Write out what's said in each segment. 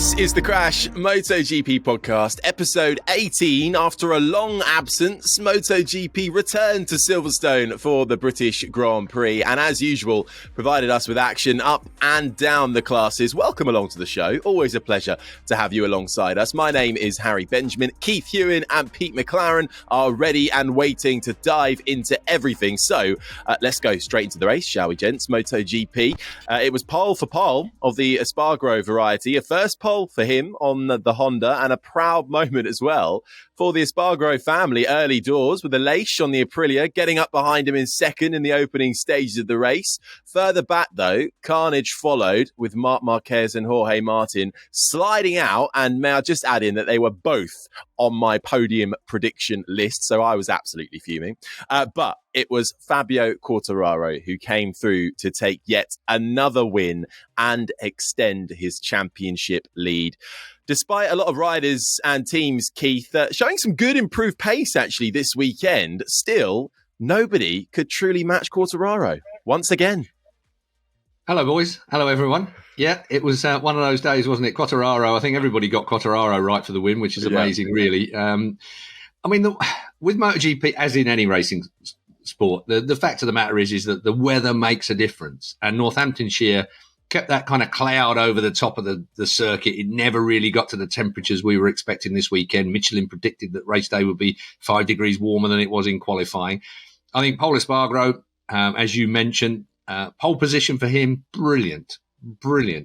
This is the Crash MotoGP podcast, episode 18. After a long absence, MotoGP returned to Silverstone for the British Grand Prix and, as usual, provided us with action up and down the classes. Welcome along to the show. Always a pleasure to have you alongside us. My name is Harry Benjamin. Keith Huewen and Pete McLaren are ready and waiting to dive into everything. So let's go straight into the race, shall we, gents? MotoGP. It was pole for pole of the Espargaro variety. A first pole for him on the Honda, and a proud moment as well for the Espargaro family early doors, with Aleix on the Aprilia getting up behind him in second in the opening stages of the race. Further back though, carnage followed with Marquez and Jorge Martin sliding out, and may I just add in that they were both on my podium prediction list, so I was absolutely fuming. But it was Fabio Quartararo who came through to take yet another win and extend his championship lead. Despite a lot of riders and teams, Keith, showing some good improved pace actually this weekend, still nobody could truly match Quartararo once again. Hello, boys. Hello, everyone. Yeah, it was one of those days, wasn't it? Quartararo, I think everybody got Quartararo right for the win, which is amazing, really. With MotoGP, as in any racing sport, the fact of the matter is that the weather makes a difference. And Northamptonshire kept that kind of cloud over the top of the circuit. It never really got to the temperatures we were expecting this weekend. Michelin predicted that race day would be 5 degrees warmer than it was in qualifying. I think Pole Espargaro, as you mentioned, pole position for him, brilliant,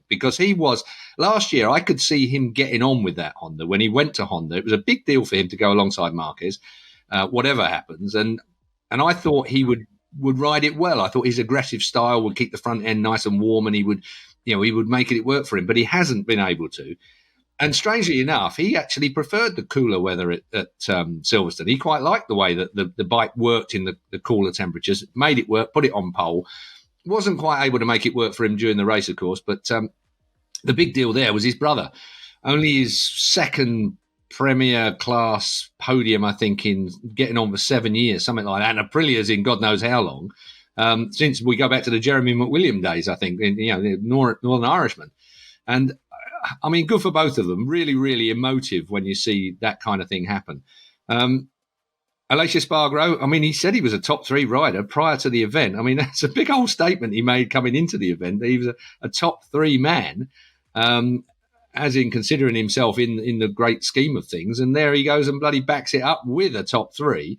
because he was, last year, I could see him getting on with that Honda. When he went to Honda, it was a big deal for him to go alongside Marquez, whatever happens. And I thought he would ride it well. I thought his aggressive style would keep the front end nice and warm, and he would make it work for him, but he hasn't been able to. And strangely enough, he actually preferred the cooler weather at Silverstone. He quite liked the way that the bike worked in the cooler temperatures, made it work, put it on pole. Wasn't quite able to make it work for him during the race, of course, but the big deal there was his brother. Only his second Premier class podium, I think, in getting on for 7 years, something like that. And Aprilia's in God knows how long. Since we go back to the Jeremy McWilliam days, I think, the Northern Irishman. And I mean, good for both of them. Really, really emotive when you see that kind of thing happen. Aleix Espargaro, I mean, he said he was a top 3 rider prior to the event. I mean, that's a big old statement he made coming into the event. He was a top 3 man, as in considering himself in the great scheme of things. And there he goes and bloody backs it up with a top 3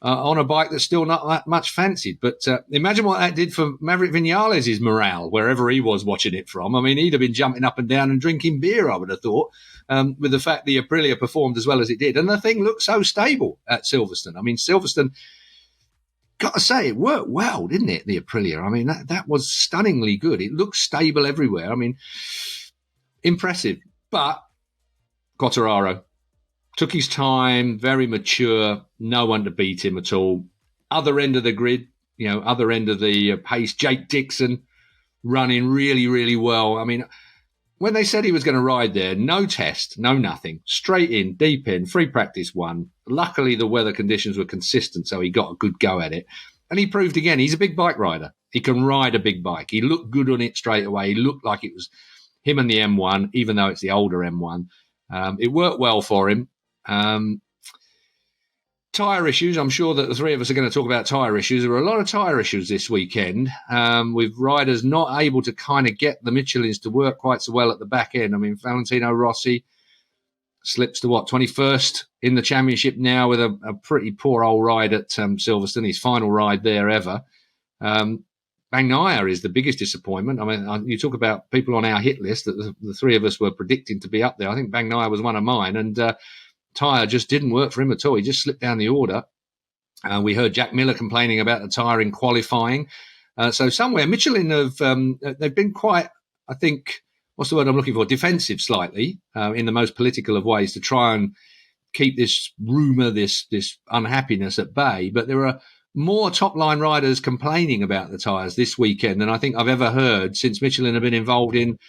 on a bike that's still not that much fancied. But imagine what that did for Maverick Vinales' morale, wherever he was watching it from. I mean, he'd have been jumping up and down and drinking beer, I would have thought, with the fact the Aprilia performed as well as it did. And the thing looked so stable at Silverstone. I mean, Silverstone, got to say, it worked well, didn't it, the Aprilia? I mean, that was stunningly good. It looked stable everywhere. I mean, impressive. But Quartararo took his time, very mature, no one to beat him at all. Other end of the grid, other end of the pace, Jake Dixon running really, really well. I mean, when they said he was going to ride there, no test, no nothing, straight in, deep in, free practice 1. Luckily, the weather conditions were consistent, so he got a good go at it. And he proved again, he's a big bike rider. He can ride a big bike. He looked good on it straight away. He looked like it was him and the M1, even though it's the older M1. It worked well for him. Tyre issues, I'm sure that the three of us are going to talk about tyre issues. There were a lot of tyre issues this weekend, with riders not able to kind of get the Michelins to work quite so well at the back end. I mean, Valentino Rossi slips to 21st in the championship now with a pretty poor old ride at Silverstone, his final ride there ever. Bagnaia is the biggest disappointment. I mean, you talk about people on our hit list that the three of us were predicting to be up there. I think Bagnaia was one of mine, and tyre just didn't work for him at all. He just slipped down the order. We heard Jack Miller complaining about the tyre in qualifying. So somewhere Michelin they've been quite, I think, what's the word I'm looking for? Defensive slightly, in the most political of ways, to try and keep this rumour, this unhappiness at bay. But there are more top-line riders complaining about the tyres this weekend than I think I've ever heard since Michelin have been involved in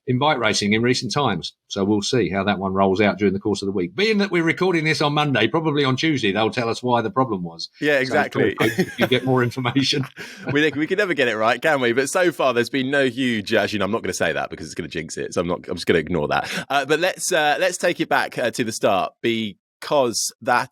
in bike racing in recent times. So we'll see how that one rolls out during the course of the week. Being that we're recording this on Monday, probably on Tuesday, they'll tell us why the problem was. Yeah, exactly. So if you get more information. we can never get it right, can we? But so far, there's been no huge. Actually, no, I'm not going to say that because it's going to jinx it. So I'm just going to ignore that. But let's take it back to the start. Because that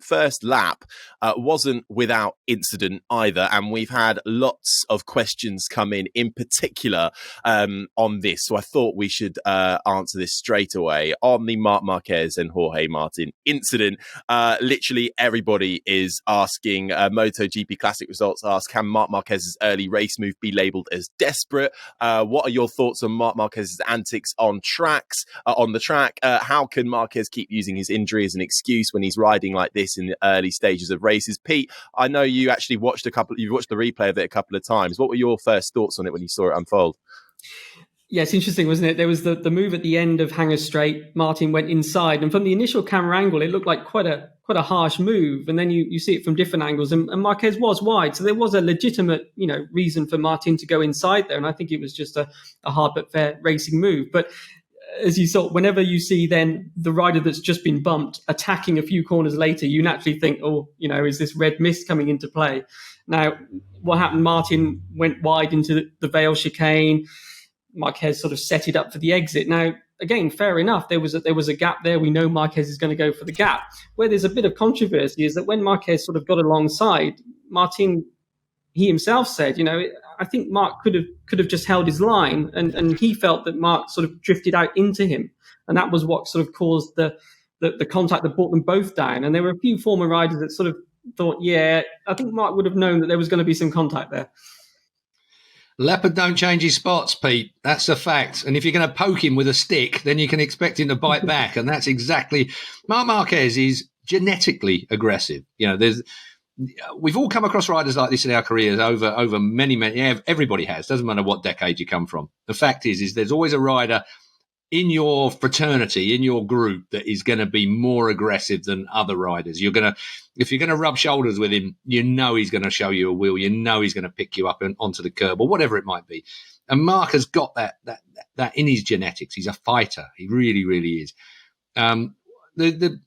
first lap wasn't without incident either. And we've had lots of questions come in particular on this. So I thought we should answer this straight away. On the Marc Marquez and Jorge Martin incident, literally everybody is asking, MotoGP Classic Results ask, can Marc Marquez's early race move be labelled as desperate? What are your thoughts on Marc Marquez's antics on the track? How can Marquez keep using his injury as an excuse when he's riding like this in the early stages of races? Pete, I know you actually you've watched the replay of it a couple of times. What were your first thoughts on it when you saw it unfold? Yeah, it's interesting, wasn't it? There was the move at the end of Hanger Straight. Martin went inside, and from the initial camera angle, it looked like quite a harsh move. And then you see it from different angles, and Marquez was wide, so there was a legitimate, reason for Martin to go inside there. And I think it was just a hard but fair racing move. But as you saw, whenever you see then the rider that's just been bumped attacking a few corners later, you naturally think, is this red mist coming into play? Now, what happened? Martin went wide into the Vale chicane. Marquez sort of set it up for the exit. Now, again, fair enough. There was a gap there. We know Marquez is going to go for the gap. Where there's a bit of controversy is that when Marquez sort of got alongside, Martin, he himself said, I think Marc could have just held his line, and he felt that Marc sort of drifted out into him, and that was what sort of caused the contact that brought them both down. And there were a few former riders that sort of thought, I think Marc would have known that there was going to be some contact there. Leopard don't change his spots, Pete. That's a fact. And if you're going to poke him with a stick, then you can expect him to bite back. And that's exactly Marc Marquez is genetically aggressive. We've all come across riders like this in our careers over many. Everybody has. Doesn't matter what decade you come from. The fact is there's always a rider in your fraternity, in your group, that is going to be more aggressive than other riders. If you're going to rub shoulders with him, he's going to show you a wheel. He's going to pick you up onto the curb or whatever it might be. And Marc has got that in his genetics. He's a fighter. He really, really is. The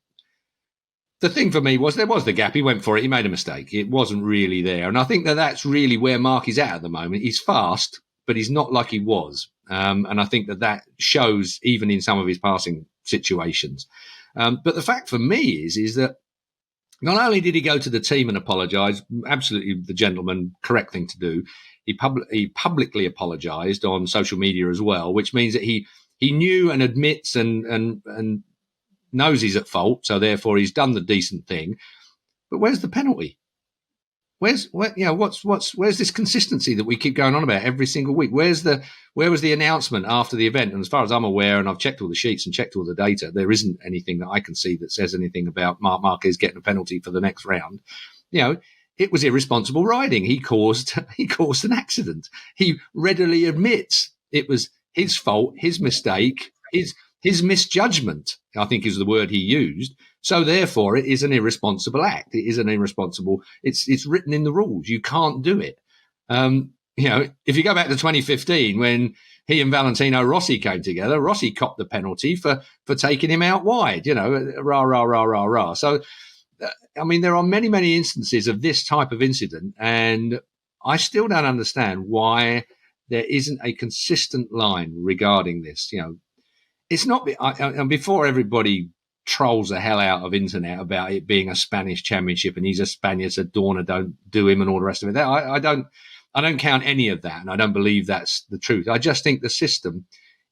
thing for me was there was the gap. He went for it. He made a mistake. It wasn't really there. And I think that's really where Marc is at the moment. He's fast, but he's not like he was. And I think that shows even in some of his passing situations. But the fact for me is that not only did he go to the team and apologise, absolutely the gentleman, correct thing to do, he publicly apologised on social media as well, which means that he knew and admits and knows he's at fault, so therefore he's done the decent thing. But where's the penalty? Where's this consistency that we keep going on about every single week? Where was the announcement after the event? And as far as I'm aware, and I've checked all the sheets and checked all the data, there isn't anything that I can see that says anything about Marc Marquez getting a penalty for the next round. It was irresponsible riding. He caused an accident. He readily admits it was his fault, his mistake, his misjudgment, I think is the word he used. So therefore, it is an irresponsible act. It is an irresponsible. It's written in the rules. You can't do it. If you go back to 2015 when he and Valentino Rossi came together, Rossi copped the penalty for taking him out wide. Rah rah rah rah rah. So, there are many, many instances of this type of incident, and I still don't understand why there isn't a consistent line regarding this. It's not. And before everybody trolls the hell out of internet about it being a Spanish championship and he's a Spaniard, so Dorna don't do him and all the rest of it. I don't count any of that, and I don't believe that's the truth. I just think the system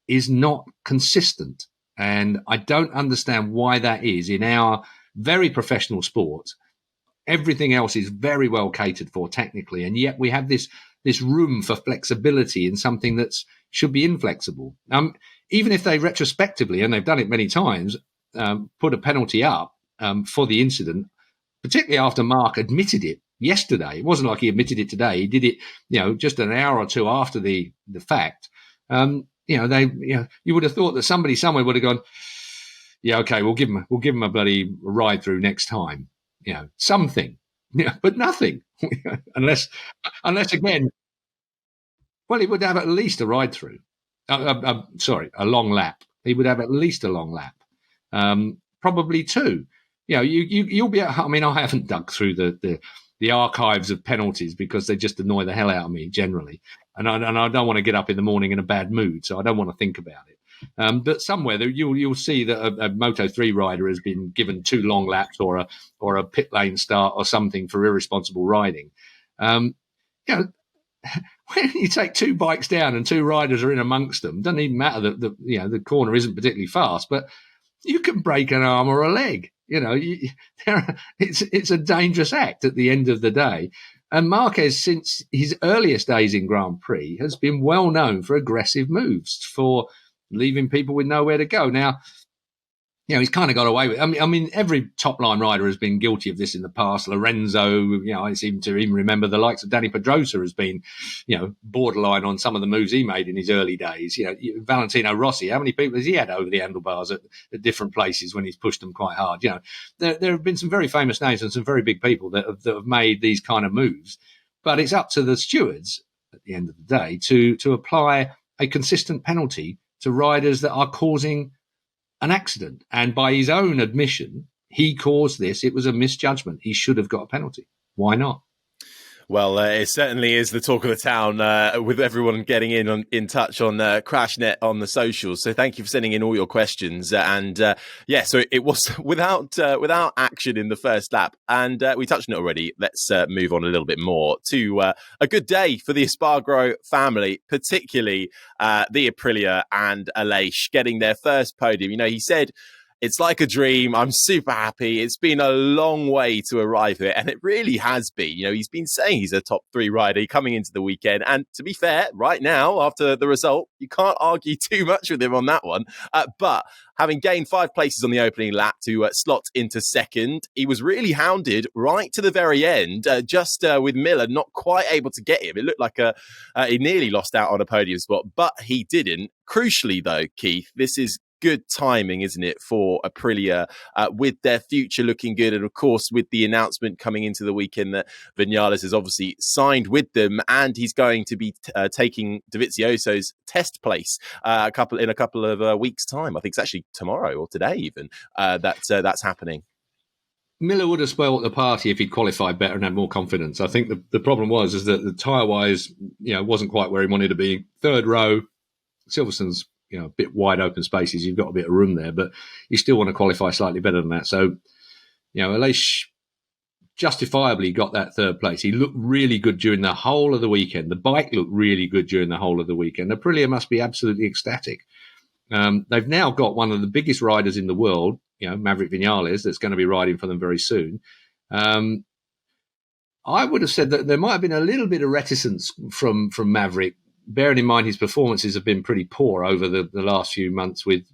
is not consistent, and I don't understand why that is in our very professional sport. Everything else is very well catered for technically, and yet we have this room for flexibility in something that should be inflexible. Even if they retrospectively, and they've done it many times, put a penalty up for the incident, particularly after Marc admitted it yesterday. It wasn't like he admitted it today. He did it, just an hour or two after the fact. You would have thought that somebody somewhere would have gone, yeah, okay, we'll give him a bloody ride through next time. Something, but nothing. unless again, well, he would have at least a ride through. Sorry, a long lap. He would have at least a long lap, probably two. You'll be. I mean, I haven't dug through the archives of penalties because they just annoy the hell out of me generally, and I don't want to get up in the morning in a bad mood, so I don't want to think about it. But somewhere you'll see that a Moto3 rider has been given 2 long laps or a pit lane start or something for irresponsible riding. When you take 2 bikes down and 2 riders are in amongst them, doesn't even matter that the corner isn't particularly fast, but you can break an arm or a leg. It's a dangerous act at the end of the day. And Marquez, since his earliest days in Grand Prix, has been well known for aggressive moves, for leaving people with nowhere to go. Now, he's kind of got away with it. I mean, every top-line rider has been guilty of this in the past. Lorenzo, I seem to even remember the likes of Dani Pedrosa has been, borderline on some of the moves he made in his early days. Valentino Rossi, how many people has he had over the handlebars at different places when he's pushed them quite hard? There have been some very famous names and some very big people that have made these kind of moves. But it's up to the stewards at the end of the day to apply a consistent penalty to riders that are causing an accident. And by his own admission, he caused this. It was a misjudgment. He should have got a penalty. Why not? Well, it certainly is the talk of the town, with everyone getting in touch on CrashNet on the socials. So thank you for sending in all your questions. So it was without action in the first lap. And we touched on it already. Let's move on a little bit more to a good day for the Espargaro family, particularly the Aprilia and Aleix getting their first podium. He said, "It's like a dream. I'm super happy. It's been a long way to arrive here." And it really has been. He's been saying he's a top 3 rider coming into the weekend. And to be fair, right now, after the result, you can't argue too much with him on that one. But having gained 5 places on the opening lap to slot into second, he was really hounded right to the very end, just with Miller not quite able to get him. It looked like he nearly lost out on a podium spot, but he didn't. Crucially, though, Keith, this is good timing, isn't it, for Aprilia, with their future looking good, and of course with the announcement coming into the weekend that Vinales has obviously signed with them, and he's going to be taking Dovizioso's test place in a couple of weeks' time. I think it's actually tomorrow or today even. That's happening. Miller would have spoilt the party if he'd qualified better and had more confidence. I think the problem was that the tyre wise, wasn't quite where he wanted to be. Third row, Silverstone's a bit wide open spaces. You've got a bit of room there, but you still want to qualify slightly better than that. So, Aleix justifiably got that third place. He looked really good during the whole of the weekend. The bike looked really good during the whole of the weekend. Aprilia must be absolutely ecstatic. They've now got one of the biggest riders in the world, Maverick Vinales, that's going to be riding for them very soon. I would have said that there might have been a little bit of reticence from Maverick, bearing in mind his performances have been pretty poor over the last few months with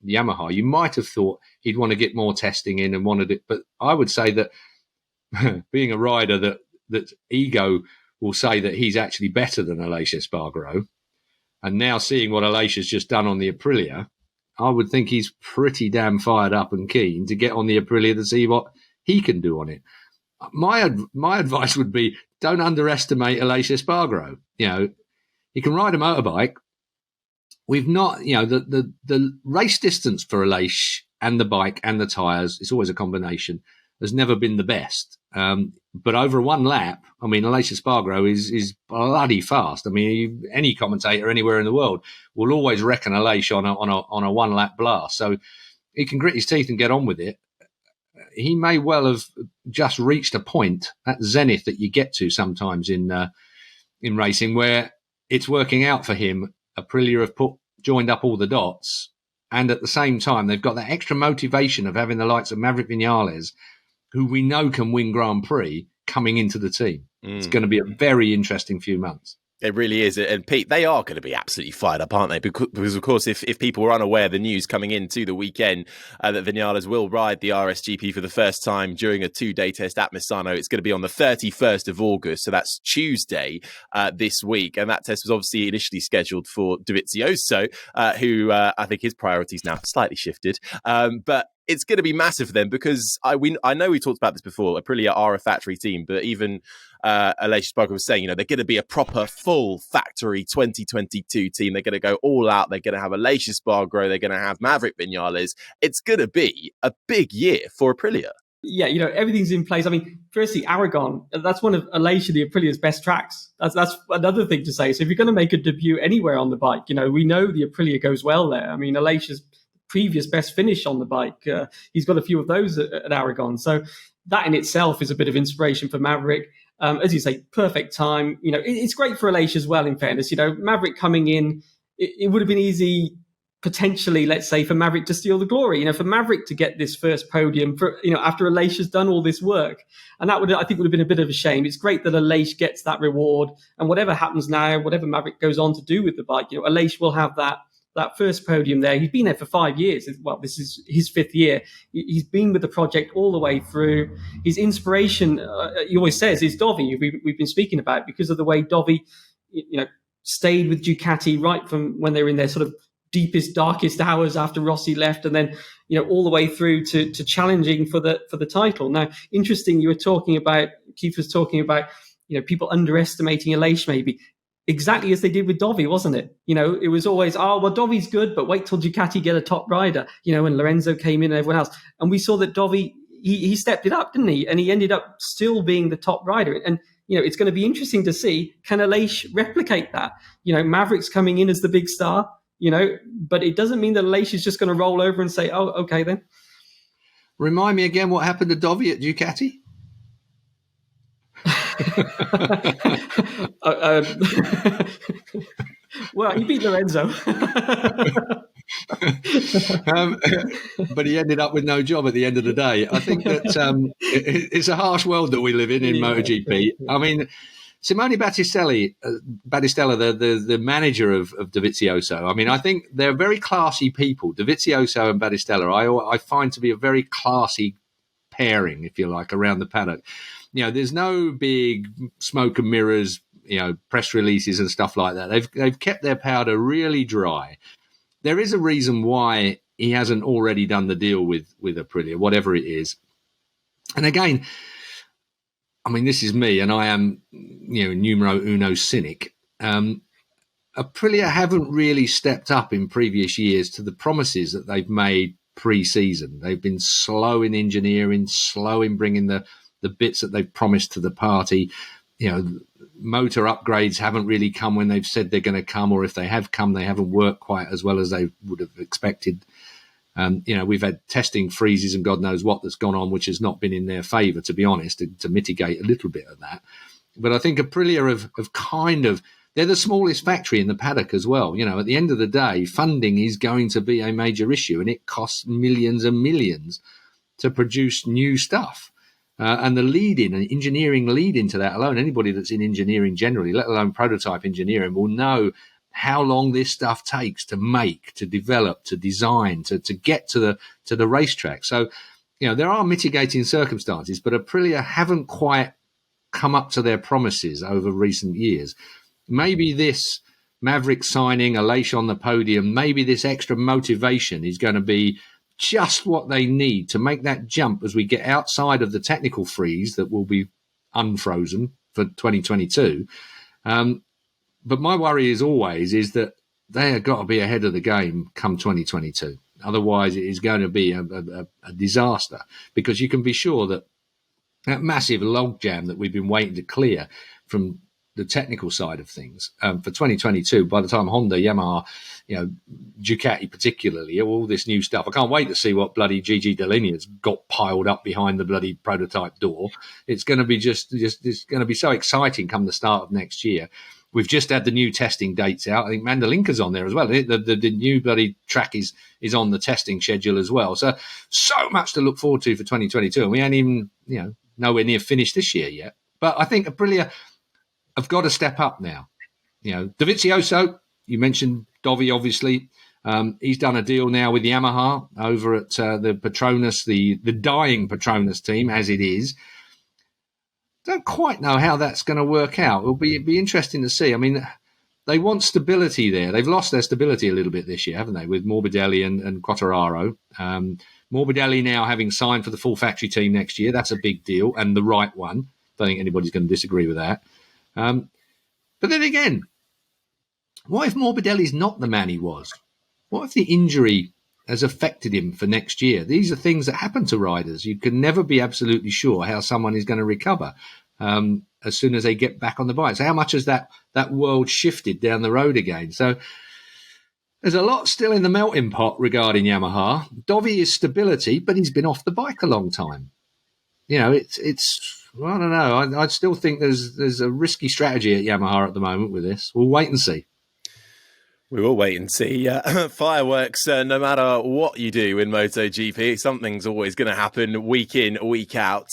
Yamaha. You might have thought he'd want to get more testing in and wanted it. But I would say that being a rider that ego will say that he's actually better than Aleix Espargaro, and now seeing what Aleix has just done on the Aprilia, I would think he's pretty damn fired up and keen to get on the Aprilia to see what he can do on it. My advice would be, don't underestimate Aleix Espargaro. He can ride a motorbike. We've not, the race distance for Aleix and the bike and the tyres, it's always a combination, has never been the best. But over one lap, Aleix Espargaro is bloody fast. Any commentator anywhere in the world will always reckon Aleix on a one lap blast. So he can grit his teeth and get on with it. He may well have just reached a point, that zenith that you get to sometimes in racing, where it's working out for him. Aprilia have joined up all the dots, and at the same time, they've got that extra motivation of having the likes of Maverick Vinales, who we know can win Grand Prix, coming into the team. It's going to be a very interesting few months. It really is. And Pete, they are going to be absolutely fired up, aren't they? Because of course, if people were unaware, the news coming into the weekend that Vinales will ride the RSGP for the first time during a 2-day test at Misano. It's going to be on the 31st of August. So that's Tuesday this week. And that test was obviously initially scheduled for Dovizioso, who I think his priorities now slightly shifted. But it's going to be massive for them because I know we talked about this before. Aprilia are a factory team, but even Aleix Espargaro was saying, they're going to be a proper full factory 2022 team. They're going to go all out. They're going to have Aleix Espargaro. They're going to have Maverick Vinales. It's going to be a big year for Aprilia. Yeah, everything's in place. I mean, firstly, Aragon, that's one of Aleix the Aprilia's best tracks. That's another thing to say. So if you're going to make a debut anywhere on the bike, we know the Aprilia goes well there. I mean, Aleix's previous best finish on the bike, he's got a few of those at Aragon. So that in itself is a bit of inspiration for Maverick. As you say, perfect time. It's great for Aleix as well, in fairness. Maverick coming in, it would have been easy potentially, let's say, for Maverick to steal the glory, for Maverick to get this first podium after Aleix has done all this work. And that would have been a bit of a shame. It's great that Aleix gets that reward, and whatever happens now, whatever Maverick goes on to do with the bike, Aleix will have that first podium there. He's been there for 5 years. Well, this is his 5th year. He's been with the project all the way through. His inspiration, he always says, is Dovi. We've been speaking about, because of the way Dovi, stayed with Ducati right from when they were in their sort of deepest, darkest hours after Rossi left, and then all the way through to challenging for the title. Now, interesting, Keith was talking about people underestimating Aleix maybe. Exactly as they did with Dovi, wasn't it? It was always, Dovi's good, but wait till Ducati get a top rider, when Lorenzo came in and everyone else. And we saw that Dovi, he stepped it up, didn't he? And he ended up still being the top rider. And, it's going to be interesting to see, can Aleix replicate that? Maverick's coming in as the big star, but it doesn't mean that Aleix is just going to roll over and say, oh, okay then. Remind me again what happened to Dovi at Ducati? Well, he beat Lorenzo. But he ended up with no job at the end of the day. I think that it's a harsh world that we live in MotoGP. I mean, Simone Battistella, the manager of Dovizioso, I mean, I think they're very classy people. Dovizioso and Battistella, I find to be a very classy pairing, if you like, around the paddock. There's no big smoke and mirrors, press releases and stuff like that. They've kept their powder really dry. There is a reason why he hasn't already done the deal with Aprilia, whatever it is. And again, I mean, this is me, and I am, numero uno cynic. Aprilia haven't really stepped up in previous years to the promises that they've made pre-season. They've been slow in engineering, slow in bringing the bits that they've promised to the party. Motor upgrades haven't really come when they've said they're going to come, or if they have come, they haven't worked quite as well as they would have expected. We've had testing freezes and God knows what that's gone on, which has not been in their favour, to be honest, to mitigate a little bit of that. But I think Aprilia have they're the smallest factory in the paddock as well. At the end of the day, funding is going to be a major issue, and it costs millions and millions to produce new stuff. And the engineering lead into that alone, anybody that's in engineering generally, let alone prototype engineering, will know how long this stuff takes to make, to develop, to design, to get to the racetrack. So, there are mitigating circumstances, but Aprilia haven't quite come up to their promises over recent years. Maybe this Maverick signing, Aleix on the podium, maybe this extra motivation is going to be just what they need to make that jump as we get outside of the technical freeze that will be unfrozen for 2022. But my worry is that they have got to be ahead of the game come 2022. Otherwise, it is going to be a disaster, because you can be sure that massive logjam that we've been waiting to clear from the technical side of things for 2022, by the time Honda, Yamaha, Ducati particularly, all this new stuff. I can't wait to see what bloody Gigi Dall'Igna's got piled up behind the bloody prototype door. It's going to be it's going to be so exciting come the start of next year. We've just had the new testing dates out. I think Mandalinka's on there as well. The new bloody track is on the testing schedule as well. So much to look forward to for 2022. And we ain't even, nowhere near finished this year yet. But I think Aprilia have got to step up now. Dovizioso, you mentioned Dovi, obviously. He's done a deal now with Yamaha over at the Petronas, the dying Petronas team, as it is. Don't quite know how that's going to work out. It'll be interesting to see. I mean, they want stability there. They've lost their stability a little bit this year, haven't they, with Morbidelli and Quartararo. Morbidelli now having signed for the full factory team next year, that's a big deal and the right one. Don't think anybody's going to disagree with that. But then again, what if Morbidelli's not the man he was? What if the injury has affected him for next year? These are things that happen to riders. You can never be absolutely sure how someone is going to recover as soon as they get back on the bike. So how much has that world shifted down the road again? So there's a lot still in the melting pot regarding Yamaha. Dovi is stability, but he's been off the bike a long time. You know, it's I don't know. I still think there's a risky strategy at Yamaha at the moment with this. We'll wait and see. We will wait and see. Fireworks, no matter what you do in MotoGP, something's always going to happen week in, week out.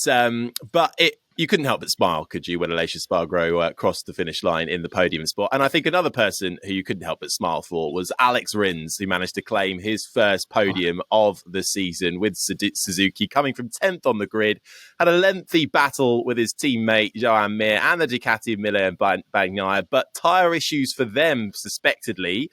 But you couldn't help but smile, could you, when Aleix Espargaro crossed the finish line in the podium spot? And I think another person who you couldn't help but smile for was Alex Rins, who managed to claim his first podium of the season with Suzuki, coming from 10th on the grid. Had a lengthy battle with his teammate Joan Mir and the Ducati Miller and Bagnaia, but tyre issues for them, suspectedly,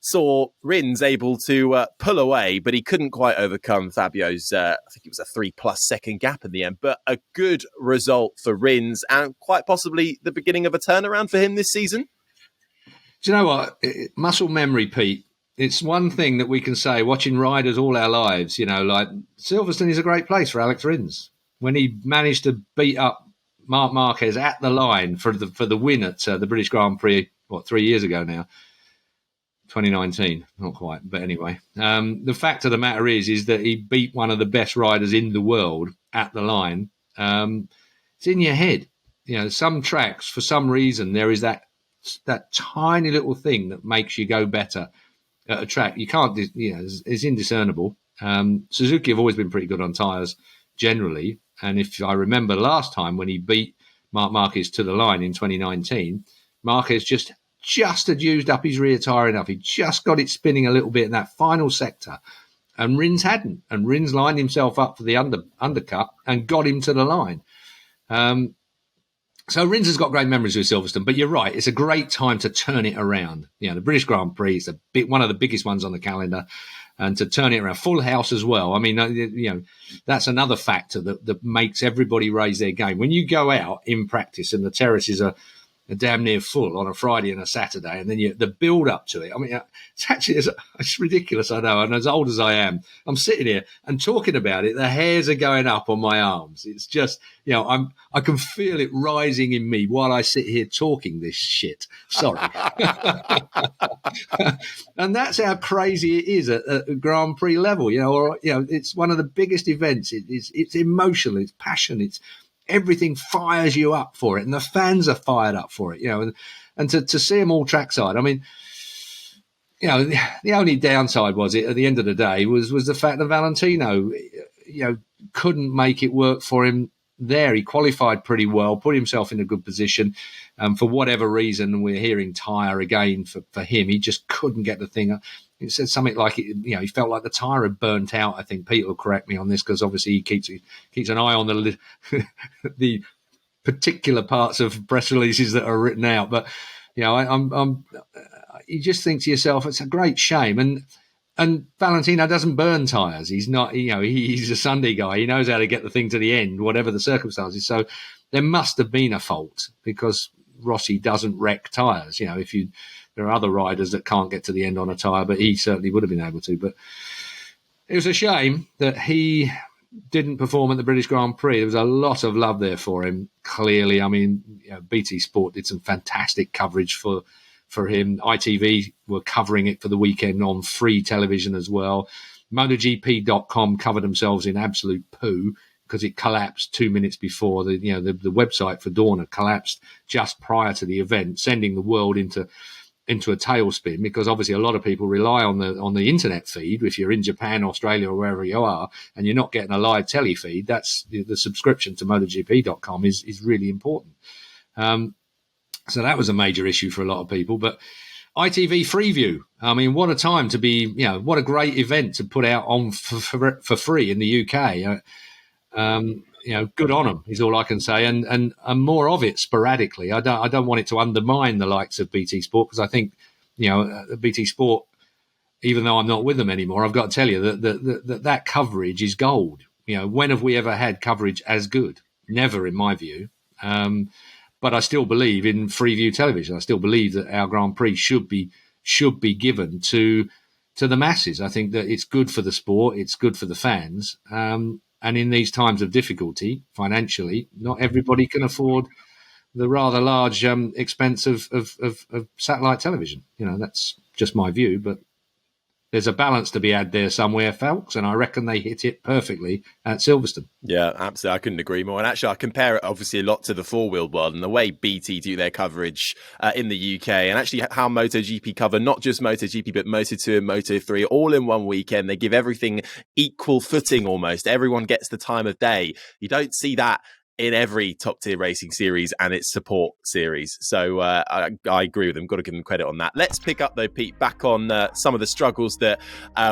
saw Rins able to pull away, but he couldn't quite overcome Fabio's, I think it was a 3+ second gap in the end, but a good result for Rins and quite possibly the beginning of a turnaround for him this season. Do you know what? Muscle memory, Pete. It's one thing that we can say, watching riders all our lives, you know, like Silverstone is a great place for Alex Rins. When he managed to beat up Marc Marquez at the line for the win at the British Grand Prix, 3 years ago now? 2019, not quite, but anyway. The fact of the matter is that he beat one of the best riders in the world at the line. It's in your head. You know, some tracks, for some reason, there is that tiny little thing that makes you go better at a track. You can't, you know, it's indiscernible. Suzuki have always been pretty good on tyres generally. And if I remember last time when he beat Marc Marquez to the line in 2019, Marquez just had used up his rear tyre enough. He just got it spinning a little bit in that final sector. And Rins hadn't. And Rins lined himself up for the undercut and got him to the line. So Rins has got great memories with Silverstone. But you're right, it's a great time to turn it around. You know, the British Grand Prix is one of the biggest ones on the calendar. And to turn it around, full house as well. I mean, you know, that's another factor that makes everybody raise their game. When you go out in practice and the terraces are damn near full on a Friday and a Saturday, and then the build up to it. I mean, it's ridiculous, I know. And as old as I am, I'm sitting here and talking about it. The hairs are going up on my arms. It's just, you know, I can feel it rising in me while I sit here talking this shit. Sorry. And that's how crazy it is at Grand Prix level, you know. Or, you know, it's one of the biggest events. It's emotional. It's passion. It's everything fires you up for it, and the fans are fired up for it, you know, and to see them all trackside. I mean, you know, the only downside was it at the end of the day was the fact that Valentino, you know, couldn't make it work for him there. He qualified pretty well, put himself in a good position. For whatever reason, we're hearing tyre again for him. He just couldn't get the thing. He said something like, you know, he felt like the tyre had burnt out. I think Peter will correct me on this because obviously he keeps an eye on the particular parts of press releases that are written out. But, you know, you just think to yourself, it's a great shame. And Valentino doesn't burn tyres. He's not, you know, he's a Sunday guy. He knows how to get the thing to the end, whatever the circumstances. So there must have been a fault because Rossi doesn't wreck tyres. You know, there are other riders that can't get to the end on a tyre, but he certainly would have been able to. But it was a shame that he didn't perform at the British Grand Prix. There was a lot of love there for him, clearly. I mean, you know, BT Sport did some fantastic coverage for him. ITV were covering it for the weekend on free television as well. MotoGP.com covered themselves in absolute poo because it collapsed 2 minutes before the website for Dorna collapsed just prior to the event, sending the world into a tailspin because obviously a lot of people rely on the internet feed. If you're in Japan, Australia, or wherever you are, and you're not getting a live telly feed, that's the subscription to MotoGP.com is really important. So that was a major issue for a lot of people. But ITV Freeview, I mean, what a time to be, you know, what a great event to put out on for free in the UK. You know, good on them is all I can say, and more of it sporadically. I don't want it to undermine the likes of BT Sport because I think, you know, BT Sport even though I'm not with them anymore, I've got to tell you that coverage is gold. When have we ever had coverage as good? Never, in my view. But I still believe in Freeview television. I still believe that our Grand Prix should be given to the masses. I think that it's good for the sport. It's good for the fans. And in these times of difficulty financially, not everybody can afford the rather large expense of satellite television. That's just my view, but there's a balance to be had there somewhere, folks, and I reckon they hit it perfectly at Silverstone. Yeah, absolutely. I couldn't agree more. And actually, I compare it obviously a lot to the four-wheel world and the way BT do their coverage in the UK, and actually how MotoGP cover not just MotoGP but Moto2 and Moto3 all in one weekend. They give everything equal footing almost. Everyone gets the time of day. You don't see that in every top tier racing series and its support series. So I agree with them. Got to give them credit on that. Let's pick up though, Pete, back on some of the struggles that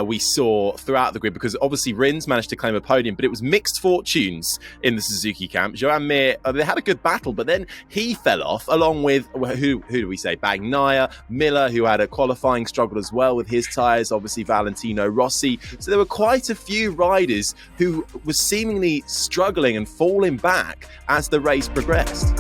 we saw throughout the grid, because obviously Rins managed to claim a podium, but it was mixed fortunes in the Suzuki camp. Joan Mir, they had a good battle, but then he fell off along with, who do we say? Bagnaia, Miller, who had a qualifying struggle as well with his tyres, obviously Valentino Rossi. So there were quite a few riders who were seemingly struggling and falling back as the race progressed.